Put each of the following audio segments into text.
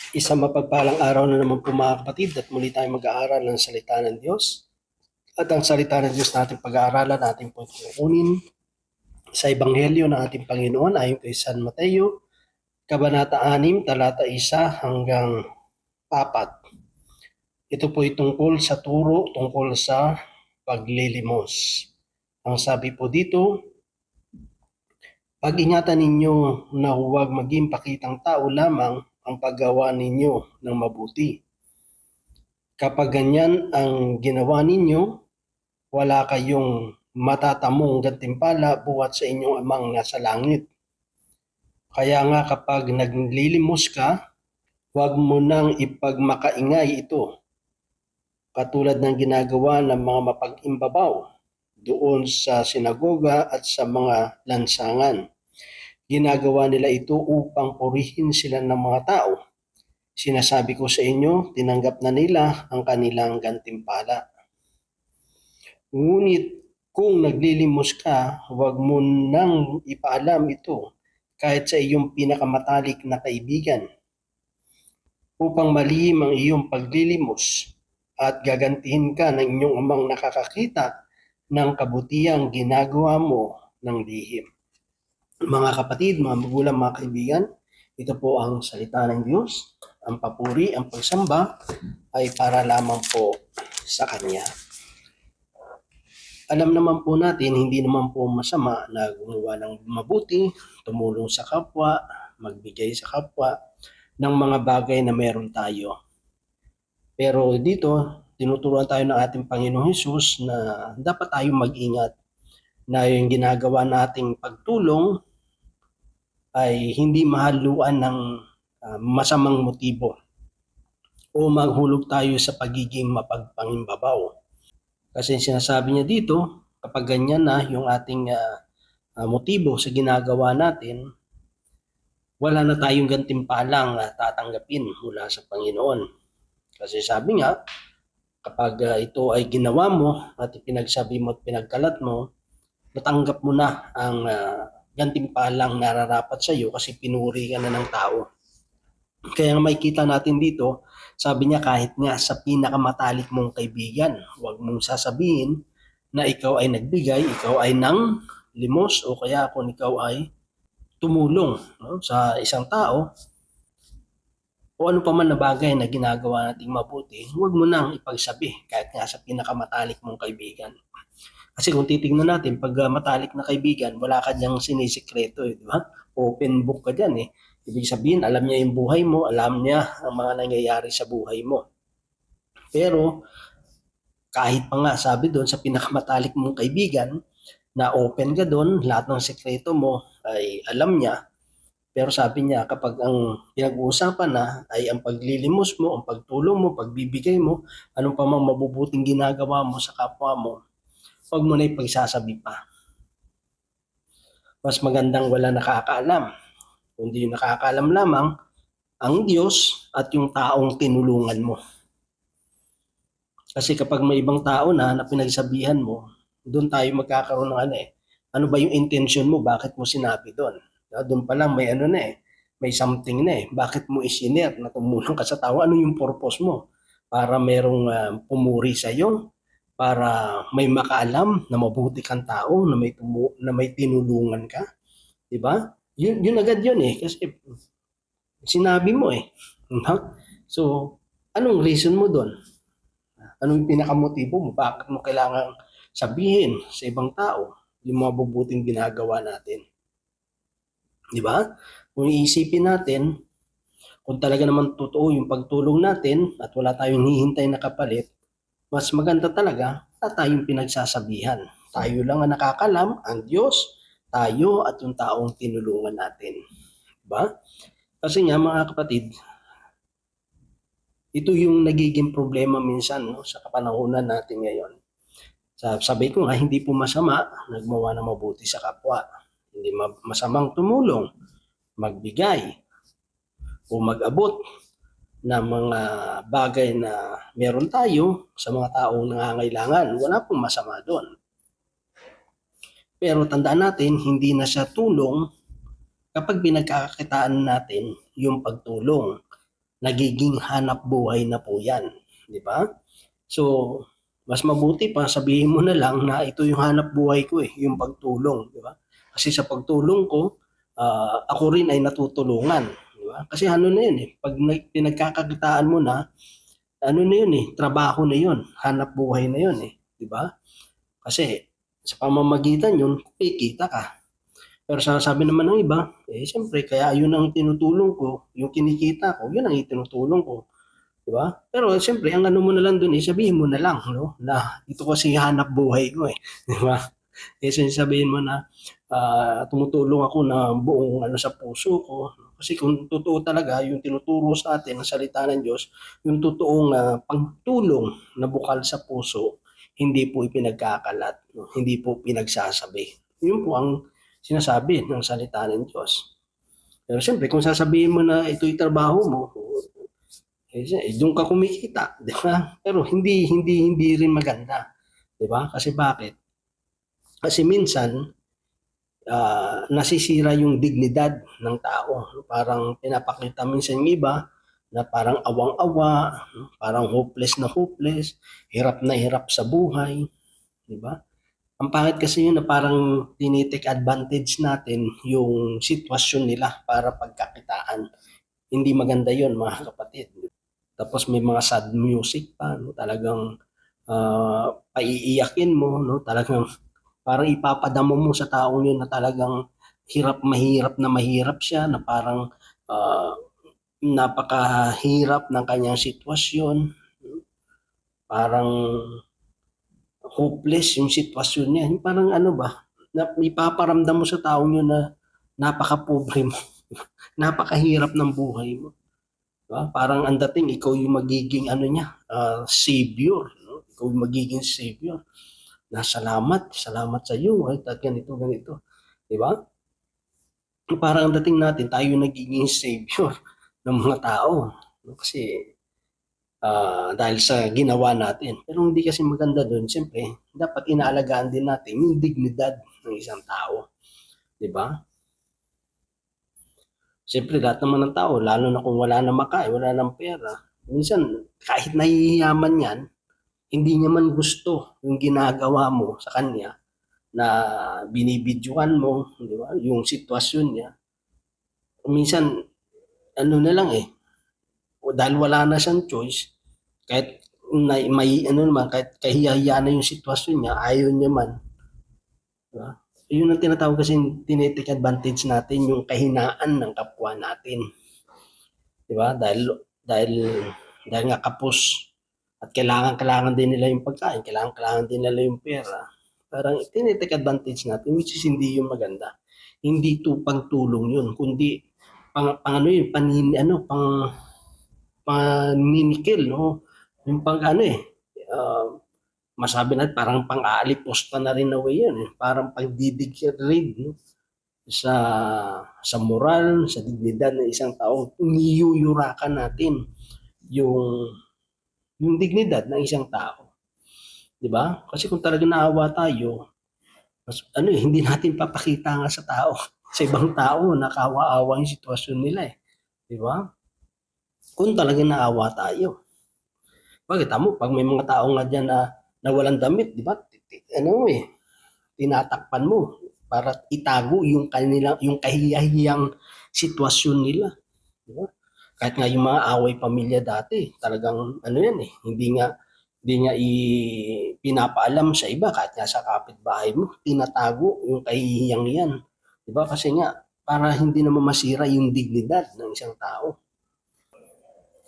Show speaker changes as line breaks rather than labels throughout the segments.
Isang mapagpalang araw na naman po mga kapatid at muli tayong mag-aaral ng salita ng Diyos. At ang salita ng Diyos natin pag-aaralan natin po kukunin sa Ebanghelyo ng ating Panginoon ayon kay San Mateo, Kabanata 6, talata 1 hanggang 4. Ito po ay tungkol sa turo, tungkol sa paglilimos. Ang sabi po dito, pag-ingatan ninyo na huwag maging pakitang tao lamang ang paggawa ninyo ng mabuti. Kapag ganyan ang ginawa ninyo, wala kayong matatamong gantimpala buhat sa inyong amang nasa langit. Kaya nga kapag naglilimos ka, huwag mo nang ipagmakaingay ito, katulad ng ginagawa ng mga mapag-imbabaw doon sa sinagoga at sa mga lansangan. Ginagawa nila ito upang purihin sila ng mga tao. Sinasabi ko sa inyo, tinanggap na nila ang kanilang gantimpala. Ngunit kung naglilimos ka, huwag mo nang ipaalam ito kahit sa iyong pinakamatalik na kaibigan, upang malihim ang iyong paglilimos at gagantihin ka ng inyong amang nakakakita ng kabutihang ginagawa mo ng lihim. Mga kapatid, mga magulang, mga kaibigan, ito po ang salita ng Diyos. Ang papuri, ang pagsamba ay para lamang po sa Kanya. Alam naman po natin, hindi naman po masama na gumawa ng mabuti, tumulong sa kapwa, magbigay sa kapwa ng mga bagay na meron tayo. Pero dito, tinuturuan tayo ng ating Panginoong Hesus na dapat tayong mag-ingat na yung ginagawa nating pagtulong ay hindi mahaluan ng masamang motibo o maghulog tayo sa pagiging mapagpangimbabaw. Kasi sinasabi niya dito, kapag ganyan na yung ating motibo sa ginagawa natin, wala na tayong gantimpalang tatanggapin mula sa Panginoon. Kasi sabi nga, kapag ito ay ginawa mo at pinagsabi mo at pinagkalat mo, natanggap mo na ang gantimpalang nararapat sa iyo kasi pinuri ka na ng tao. Kaya nga makikita natin dito, sabi niya kahit nga sa pinakamatalik mong kaibigan, huwag mong sasabihin na ikaw ay nagbigay, ikaw ay nang limos o kaya kung ikaw ay tumulong sa isang tao o ano pa man na bagay na ginagawa nating mabuti, huwag mo nang ipagsabi kahit nga sa pinakamatalik mong kaibigan. Kasi kung titingnan natin, pag matalik na kaibigan, wala ka diyang sinisikreto, di ba? Open book ka dyan eh. Ibig sabihin, alam niya yung buhay mo, alam niya ang mga nangyayari sa buhay mo. Pero, kahit pa nga sabi doon sa pinakamatalik mong kaibigan, na open ka doon, lahat ng sekreto mo ay alam niya. Pero sabi niya, kapag ang pinag-uusapan na ay ang paglilimos mo, ang pagtulong mo, pagbibigay mo, anong pa mang mabubuting ginagawa mo sa kapwa mo, huwag mo na ipagsasabi pa. Mas magandang wala nakakaalam. Kundi yung nakakaalam lamang ang Diyos at yung taong tinulungan mo. Kasi kapag may ibang tao na pinagsabihan mo, doon tayo magkakaroon ng ano ba yung intention mo? Bakit mo sinabi doon? Doon pa lang may may something na eh. Bakit mo isinare na tumulong ka sa tao? Ano yung purpose mo? Para merong pumuri sa iyo? Para may makaalam na mabuti kang tao, na may tinulungan ka? 'Di ba? Yun agad yun eh. Kasi sinabi mo eh. So, anong reason mo doon? Anong pinakamotibo mo? Bakit mo kailangan sabihin sa ibang tao yung mga mabubuting ginagawa natin? Di ba? Kung iisipin natin, kung talaga naman totoo yung pagtulong natin at wala tayong hihintay na kapalit, mas maganda talaga na tayong pinagsasabihan. Tayo lang ang nakakalam, ang Diyos, tayo at yung taong tinulungan natin. Diba? Kasi nga mga kapatid, ito yung nagiging problema minsan sa kapanahunan natin ngayon. Sabi ko nga, hindi po masama nagmawa ng mabuti sa kapwa. Hindi masamang tumulong, magbigay, o mag-abot ng mga bagay na meron tayo sa mga taong nangangailangan. Wala pong masama doon. Pero tandaan natin, hindi na siya tulong kapag pinagkakakitaan natin yung pagtulong. nagiging hanap buhay na po yan, di ba? So, mas mabuti pa sabihin mo na lang na ito yung hanap buhay ko yung pagtulong, di ba? Kasi sa pagtulong ko, ako rin ay natutulungan, di ba? Kasi ano na yun pag pinagkakakitaan mo na, ano na yun trabaho na yun, hanap buhay na yun di ba? Kasi sa pamamagitan yun, kikita ka. Pero sabi naman ng iba, siyempre, kaya yun ang tinutulong ko, yung kinikita ko, yun ang itinutulong ko. Di ba? Pero siyempre, ang ano mo na lang dun, sabihin mo na lang, no? Na ito kasi hanap buhay ko Di ba? Sabihin mo na tumutulong ako na buong ano sa puso ko. Kasi kung totoo talaga, yung tinuturo sa atin ng salita ng Diyos, yung totoong pagtulong na bukal sa puso, hindi po ipinagkakalat, no? Hindi po pinagsasabi. Yun po ang sinasabi ng salita ng Diyos. Pero siyempre, kung sasabihin mo na ito'y trabaho mo, doon ka kumikita, di ba? Pero hindi rin maganda, di ba? Kasi bakit? Kasi minsan, nasisira yung dignidad ng tao. Parang pinapakita minsan yung iba na parang awang-awa, parang hopeless na hopeless, hirap na hirap sa buhay, di ba? Ang pangit kasi yun na parang tinitake advantage natin yung sitwasyon nila para pagkakitaan. Hindi maganda yun mga kapatid. Tapos may mga sad music pa, no? Talagang paiiyakin mo, no? Talagang parang ipapadama mo sa taong yun na talagang mahirap siya, na parang napakahirap ng kanyang sitwasyon. Parang hopeless yung sitwasyon niya. Parang ano ba, ipaparamdam mo sa taong yun na napaka-pobre mo, napakahirap ng buhay mo. Diba? Parang ang dating, ikaw yung magiging ano niya, savior. No? Ikaw yung magiging savior. Salamat sa iyo, at ganito. Diba? Parang ang dating natin, tayo yung nagiging savior ng mga tao. No? Kasi dahil sa ginawa natin. Pero hindi kasi maganda doon. Siyempre, dapat inaalagaan din natin yung dignidad ng isang tao. Di ba? Siyempre, lahat naman ng tao, lalo na kung wala na makain, wala nang pera, minsan, kahit nahihiyaman yan, hindi niya man gusto yung ginagawa mo sa kanya na binibidyohan mo, di ba? Yung sitwasyon niya. Minsan, ano na lang dahil wala na siyang choice, kahit may ano naman, kahit kahiya-hiya na yung sitwasyon niya, ayaw niya man. Diba? Yun ang tinatawag kasi tinitake advantage natin yung kahinaan ng kapwa natin. Diba? Dahil nga kapos at kailangan din nila yung pagkain, kailangan din nila yung pera. Parang tinitake advantage natin, which is hindi yung maganda. Hindi to pagtulong yun, kundi pang ano yun, paninikil, no? Yung pang ano masabi natin parang pang-aalipos pa na rin na way yan Parang pagdidegrade, no? Sa moral, sa dignidad ng isang tao, niyuyurakan natin yung dignidad ng isang tao. 'Di ba? Kasi kung talaga naawa tayo, hindi natin papakita nga sa tao, sa ibang tao na kawa-awa yung sitwasyon nila 'Di ba? Kung talaga naawa tayo. Bakit mo, pag may mga tao nga diyan na walang damit, 'di ba? Tinatakpan mo para itago yung kahiyahiyang sitwasyon nila, 'di ba? Kahit nga yung mga away pamilya dati, talagang ano yan hindi nga pinapaalam sa iba, kahit nga sa kapitbahay mo, tinatago yung kahihiyang yan. 'Di ba? Kasi nga para hindi naman masira yung dignidad ng isang tao.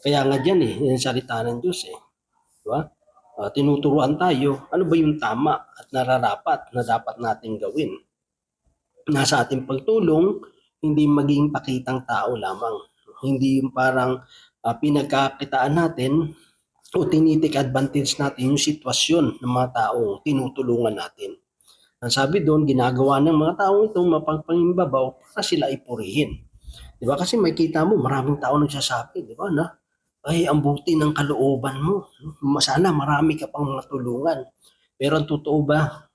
Kaya nga diyan yung salita ng Diyos 'di ba? Tinuturuan tayo, ano ba yung tama at nararapat na dapat nating gawin. Nasa ating pagtulong, hindi maging pakitang tao lamang. Hindi yung parang pinagkakitaan natin o tinitake advantage natin yung sitwasyon ng mga taong tinutulungan natin. Ang sabi doon, ginagawa ng mga taong ito mapagpangimbabaw para sila ipurihin. Di ba? Kasi makikita mo, maraming tao nagsasabi, di ba, na ay, ang buti ng kalooban mo. Sana marami ka pang matulungan. Pero ang totoo ba,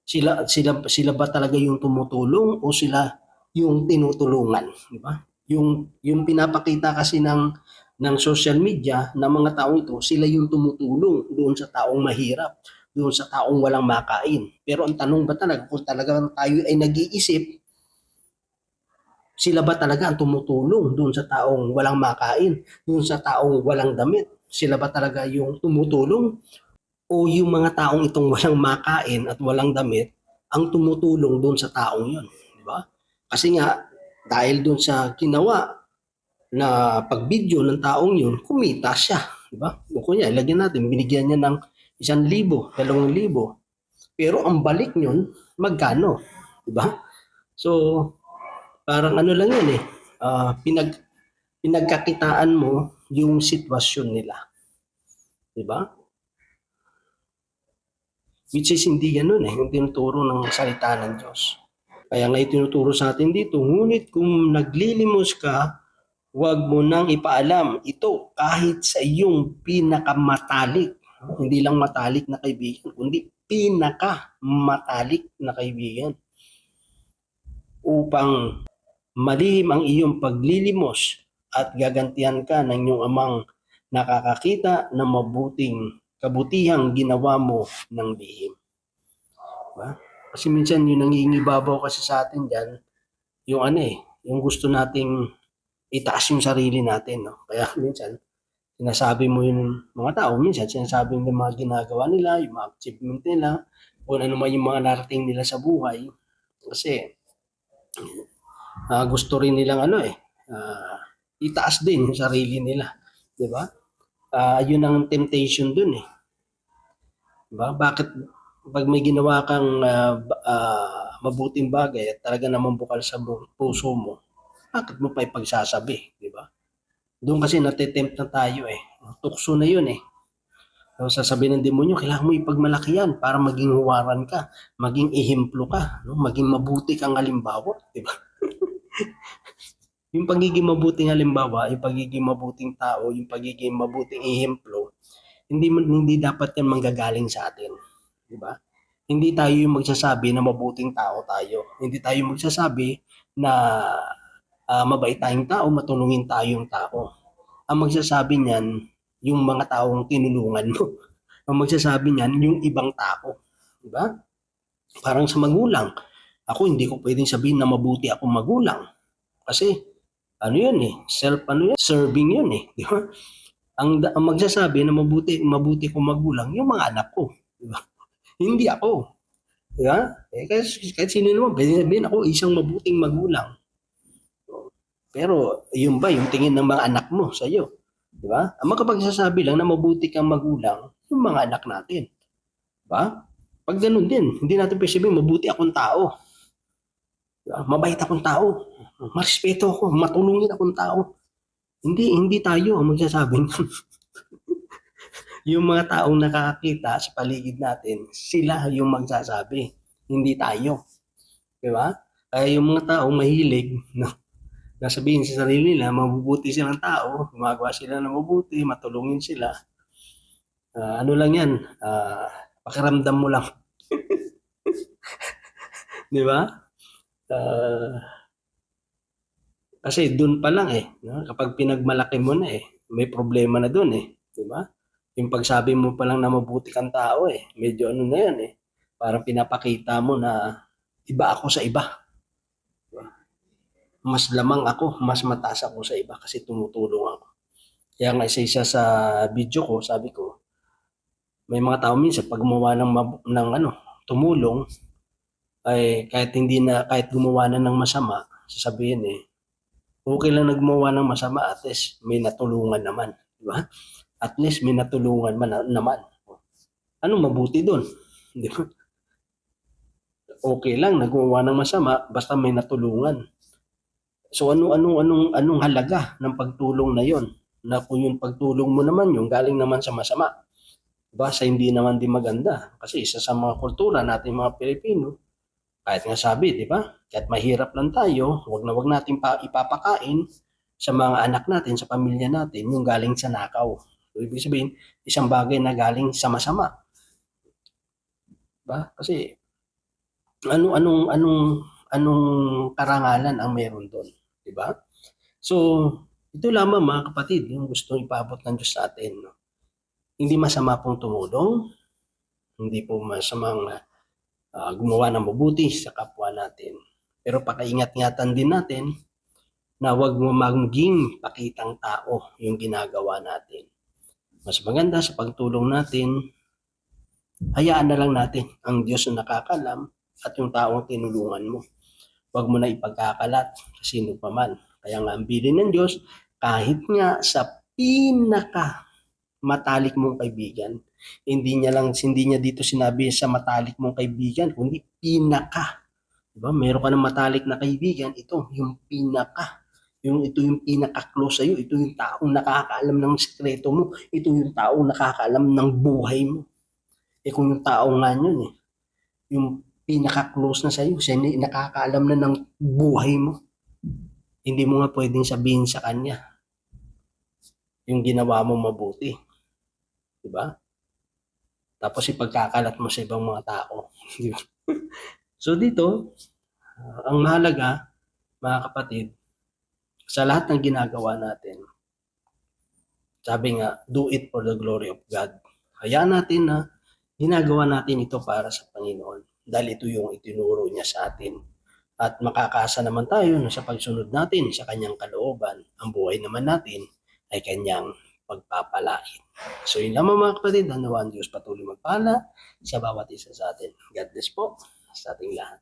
sila ba talaga yung tumutulong o sila yung tinutulungan, di ba? Yung pinapakita kasi ng ng social media na mga taong ito, sila yung tumutulong doon sa taong mahirap, doon sa taong walang makain. Pero ang tanong ba talaga, kung talagang tayo ay nag-iisip, sila ba talaga ang tumutulong doon sa taong walang makain, doon sa taong walang damit? Sila ba talaga yung tumutulong? O yung mga taong itong walang makain at walang damit ang tumutulong doon sa taong yun, di ba? Kasi nga, dahil doon sa ginawa na pag-video ng taong yun, kumita siya, di ba? O kunya, ilagyan natin, binigyan niya ng 1,000, 2,000. Pero ang balik yun, magkano? Di ba? So, parang ano lang yan eh, pinagkakitaan mo yung sitwasyon nila. Di ba? Which is hindi ganun eh, yung tinuturo ng salita ng Diyos. Kaya nga itinuturo sa atin dito, ngunit kung naglilimos ka, huwag mo nang ipaalam ito kahit sa iyong pinakamatalik. Hindi lang matalik na kaibigan, kundi pinakamatalik na kaibigan. Upang malihim ang iyong paglilimos at gagantihan ka ng iyong amang nakakakita ng mabuting kabutihang ginawa mo ng lihim. Diba? Kasi minsan yung nangingibabaw kasi sa atin dyan, yung ano eh, yung gusto nating itaas yung sarili natin. No? Kaya minsan, sinasabi mo yung mga tao, minsan sinasabi mo yung mga ginagawa nila, yung mga achievement nila, kung ano man yung mga narating nila sa buhay. Kasi gusto rin nilang ano eh, itaas din yung sarili nila. Di ba? Yun ang temptation dun eh. Diba? Bakit pag may ginawa kang mabuting bagay at talaga namang bukal sa puso mo, bakit mo pa ipagsasabi, di ba? Doon kasi natitempt na tayo eh. Tukso na yun eh. So, sasabihin ng demonyo, kailangan mo ipagmalaki yan para maging huwaran ka, maging ehemplo ka, no? Maging mabuti kang halimbawa, di ba? Yung pagiging mabuting halimbawa, yung pagiging mabuting tao, yung pagiging mabuting ehemplo, hindi dapat yan manggagaling sa atin, di ba? Hindi tayo yung magsasabi na mabuting tao tayo. Hindi tayo magsasabi na mabait tayong tao, matulungin tayong tao. Ang magsasabi niyan, yung mga taong tinulungan mo. Ang magsasabi niyan, yung ibang tao. Di ba? Parang sa magulang. Ako hindi ko pwedeng sabihin na mabuti akong magulang. Kasi ano yun eh, serving yun eh. Di ba? Ang magsasabi na mabuti kong magulang, yung mga anak ko. Di ba? Hindi ako. Di ba? Kahit sino naman, pwede sabihin ako isang mabuting magulang. Pero yun ba yung tingin ng mga anak mo sa iyo? Di ba? Ang makapagsasabi lang na mabuti kang magulang, yung mga anak natin. Di ba? Pag ganun din, hindi natin sabihin mabuti akong tao. Diba? Mabait akong tao. Marespeto ako, matulungin akong tao. Hindi tayo ang magsasabi nun. Yung mga taong nakakakita sa paligid natin, sila yung magsasabi. Hindi tayo. Di ba? Kaya yung mga taong mahilig, no, nasabihin sa sarili nila, mabubuti silang tao, gumagawa sila ng mabuti, matulungin sila. Ano lang yan, pakiramdam mo lang. Di ba? Kasi doon pa lang eh, no? Kapag pinagmalaki mo na eh, may problema na doon eh. Di ba? Yung pagsabi mo pa lang na mabuti kang tao eh, medyo ano na yan eh. Parang pinapakita mo na iba ako sa iba. Diba? Mas lamang ako, mas mataas ako sa iba kasi tumutulong ako. Kaya nga isa sa video ko, sabi ko, may mga tao minsan pag gumawa ng ano, tumulong, ay kahit gumawa na ng masama, sasabihin eh, okay lang na gumawa ng masama, at least may natulungan naman. Di ba? At least may natulungan naman. Anong mabuti doon? Di ba? Okay lang na gumawa ng masama, basta may natulungan. So anong halaga ng pagtulong na yon? Na kung yung pagtulong mo naman yung galing naman sa masama. Diba? Sa hindi naman din maganda. Kasi isa sa mga kultura natin mga Pilipino, kahit nga sabi, di ba? Kahit mahirap lang tayo, wag natin ipapakain sa mga anak natin, sa pamilya natin, yung galing sa nakaw. So, ibig sabihin, isang bagay na galing sa masama. Diba? Kasi anong karangalan ang meron doon, di ba? So, Ito lamang mga kapatid, yung gustong ipaabot ng Diyos sa atin. No? Hindi masama pong tumulong, hindi po masamang gumawa ng mabuti sa kapwa natin. Pero pakaingat-ingatan din natin na huwag mo maging pakitang tao yung ginagawa natin. Mas maganda sa pagtulong natin, hayaan na lang natin ang Diyos na nakakalam at yung taong tinulungan mo. Huwag mo na ipagkakalat sa sino pa man. Kaya nga ang bilin ng Diyos, kahit nga sa pinaka matalik mong kaibigan, hindi niya dito sinabi sa matalik mong kaibigan, kundi pinaka. Diba? Meron ka ng matalik na kaibigan, ito yung pinaka. Ito yung pinaka-close sa'yo. Ito yung taong nakakaalam ng sikreto mo. Ito yung taong nakakaalam ng buhay mo. Kung yung tao nga yun yung pinaka-close na sa'yo, siya nakakaalam na ng buhay mo. Hindi mo nga pwedeng sabihin sa kanya yung ginawa mo mabuti. Diba? Tapos ipagkakalat mo sa ibang mga tao. So dito, ang mahalaga, mga kapatid, sa lahat ng ginagawa natin, sabi nga, do it for the glory of God. Hayaan natin na ginagawa natin ito para sa Panginoon dahil ito yung itinuro niya sa atin. At makakaasa naman tayo na sa pagsunod natin sa kanyang kalooban, ang buhay naman natin ay kanyang pagpapalain. So yun lamang mga kapatid, nawa ang Diyos patuloy magpala sa bawat isa sa atin. God bless po sa ating lahat.